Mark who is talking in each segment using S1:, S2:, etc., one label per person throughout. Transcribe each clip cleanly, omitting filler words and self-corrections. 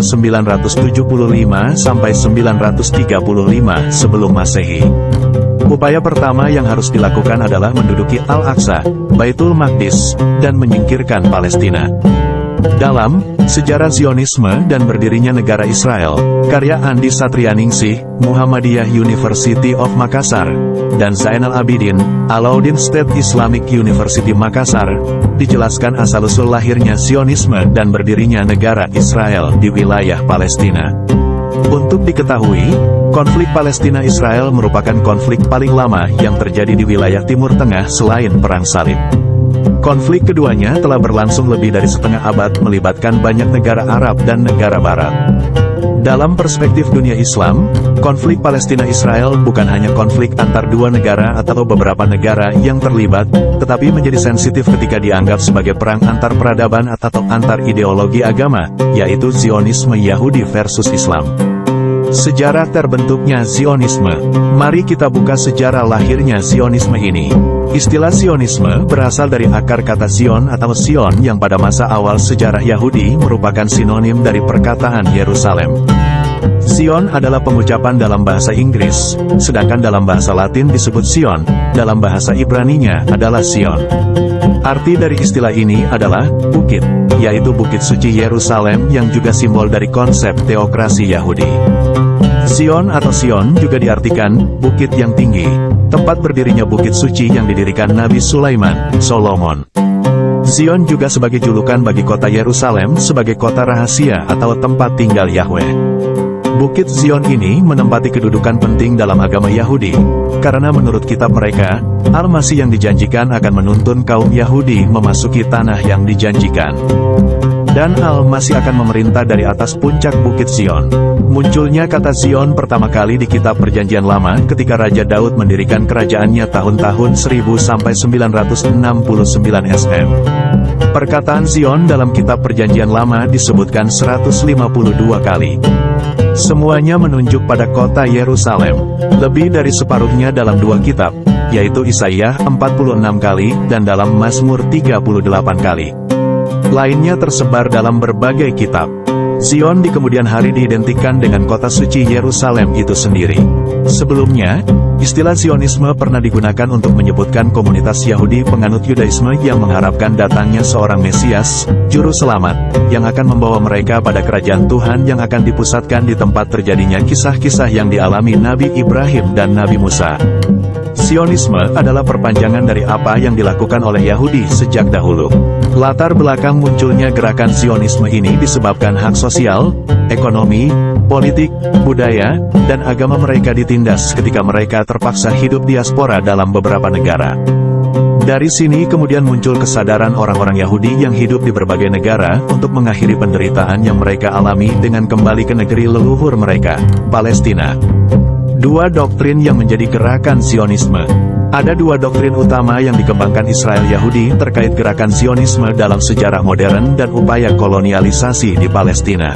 S1: 975 sampai 935 sebelum Masehi. Upaya pertama yang harus dilakukan adalah menduduki Al-Aqsa, Baitul Maqdis, dan menyingkirkan Palestina. Dalam Sejarah Zionisme dan Berdirinya Negara Israel, karya Andi Satrianingsih, Muhammadiyah University of Makassar, dan Zainal Abidin, Alauddin State Islamic University Makassar, dijelaskan asal-usul lahirnya Zionisme dan berdirinya negara Israel di wilayah Palestina. Untuk diketahui, konflik Palestina-Israel merupakan konflik paling lama yang terjadi di wilayah Timur Tengah selain Perang Salib. Konflik keduanya telah berlangsung lebih dari setengah abad melibatkan banyak negara Arab dan negara Barat. Dalam perspektif dunia Islam, konflik Palestina-Israel bukan hanya konflik antar dua negara atau beberapa negara yang terlibat, tetapi menjadi sensitif ketika dianggap sebagai perang antar peradaban atau antar ideologi agama, yaitu Zionisme Yahudi versus Islam. Sejarah terbentuknya Zionisme. Mari kita buka sejarah lahirnya Zionisme ini. Istilah Zionisme berasal dari akar kata Zion atau Sion yang pada masa awal sejarah Yahudi merupakan sinonim dari perkataan Yerusalem. Zion adalah pengucapan dalam bahasa Inggris, sedangkan dalam bahasa Latin disebut Sion, dalam bahasa Ibraninya adalah Sion. Arti dari istilah ini adalah bukit, yaitu Bukit Suci Yerusalem yang juga simbol dari konsep teokrasi Yahudi. Zion atau Sion juga diartikan bukit yang tinggi, tempat berdirinya Bukit Suci yang didirikan Nabi Sulaiman, Solomon. Zion juga sebagai julukan bagi kota Yerusalem sebagai kota rahasia atau tempat tinggal Yahweh. Bukit Zion ini menempati kedudukan penting dalam agama Yahudi, karena menurut kitab mereka, Al-Masih yang dijanjikan akan menuntun kaum Yahudi memasuki tanah yang dijanjikan. Dan Al-Masih akan memerintah dari atas puncak Bukit Zion. Munculnya kata Zion pertama kali di kitab Perjanjian Lama ketika Raja Daud mendirikan kerajaannya tahun-tahun 1000 sampai 969 SM. Perkataan Zion dalam kitab Perjanjian Lama disebutkan 152 kali. Semuanya menunjuk pada kota Yerusalem. Lebih dari separuhnya dalam dua kitab, yaitu Yesaya 46 kali dan dalam Mazmur 38 kali. Lainnya tersebar dalam berbagai kitab. Zion di kemudian hari diidentikan dengan kota suci Yerusalem itu sendiri. Sebelumnya, istilah Zionisme pernah digunakan untuk menyebutkan komunitas Yahudi penganut Yudaisme yang mengharapkan datangnya seorang Mesias, Juru Selamat, yang akan membawa mereka pada kerajaan Tuhan yang akan dipusatkan di tempat terjadinya kisah-kisah yang dialami Nabi Ibrahim dan Nabi Musa. Zionisme adalah perpanjangan dari apa yang dilakukan oleh Yahudi sejak dahulu. Latar belakang munculnya gerakan Zionisme ini disebabkan hak sosial, ekonomi, politik, budaya, dan agama mereka ditindas ketika mereka terpaksa hidup diaspora dalam beberapa negara. Dari sini kemudian muncul kesadaran orang-orang Yahudi yang hidup di berbagai negara untuk mengakhiri penderitaan yang mereka alami dengan kembali ke negeri leluhur mereka, Palestina. Dua doktrin yang menjadi gerakan Zionisme. Ada dua doktrin utama yang dikembangkan Israel Yahudi terkait gerakan Zionisme dalam sejarah modern dan upaya kolonialisasi di Palestina.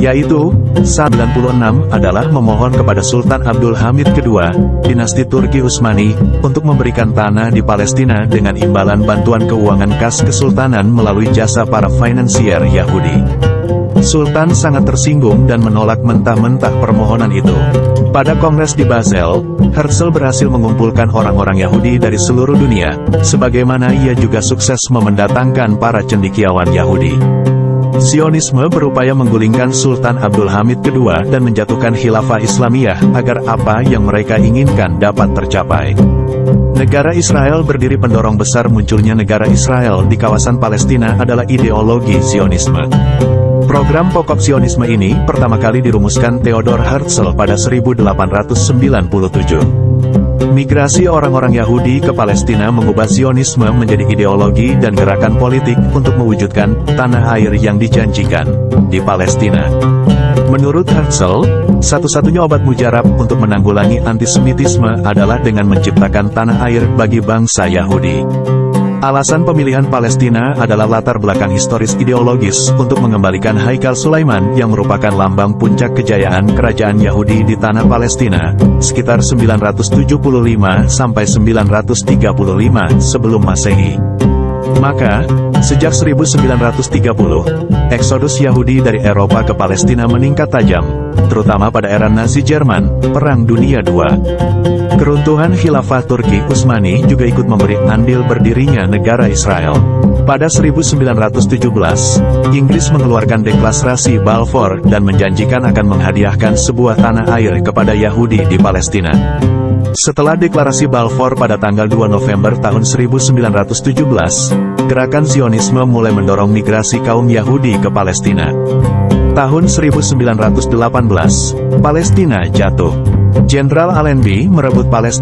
S1: Yaitu, 96 adalah memohon kepada Sultan Abdul Hamid II, dinasti Turki Utsmani, untuk memberikan tanah di Palestina dengan imbalan bantuan keuangan kas kesultanan melalui jasa para finansier Yahudi. Sultan sangat tersinggung dan menolak mentah-mentah permohonan itu. Pada kongres di Basel, Herzl berhasil mengumpulkan orang-orang Yahudi dari seluruh dunia, sebagaimana ia juga sukses mendatangkan para cendekiawan Yahudi. Zionisme berupaya menggulingkan Sultan Abdul Hamid II dan menjatuhkan khilafah Islamiyah agar apa yang mereka inginkan dapat tercapai. Negara Israel berdiri pendorong besar munculnya negara Israel di kawasan Palestina adalah ideologi Zionisme. Program pokok Zionisme ini pertama kali dirumuskan Theodor Herzl pada 1897. Migrasi orang-orang Yahudi ke Palestina mengubah Zionisme menjadi ideologi dan gerakan politik untuk mewujudkan tanah air yang dijanjikan di Palestina. Menurut Herzl, satu-satunya obat mujarab untuk menanggulangi antisemitisme adalah dengan menciptakan tanah air bagi bangsa Yahudi. Alasan pemilihan Palestina adalah latar belakang historis ideologis untuk mengembalikan Haikal Sulaiman yang merupakan lambang puncak kejayaan kerajaan Yahudi di tanah Palestina, sekitar 975 sampai 935 sebelum Masehi. Maka, sejak 1930, eksodus Yahudi dari Eropa ke Palestina meningkat tajam, terutama pada era Nazi Jerman, Perang Dunia II. Keruntuhan Khilafah Turki Utsmani juga ikut memberi andil berdirinya negara Israel. Pada 1917, Inggris mengeluarkan deklarasi Balfour dan menjanjikan akan menghadiahkan sebuah tanah air kepada Yahudi di Palestina. Setelah deklarasi Balfour pada tanggal 2 November tahun 1917, gerakan Zionisme mulai mendorong migrasi kaum Yahudi ke Palestina. Tahun 1918, Palestina jatuh. Jenderal Allenby merebut Palestina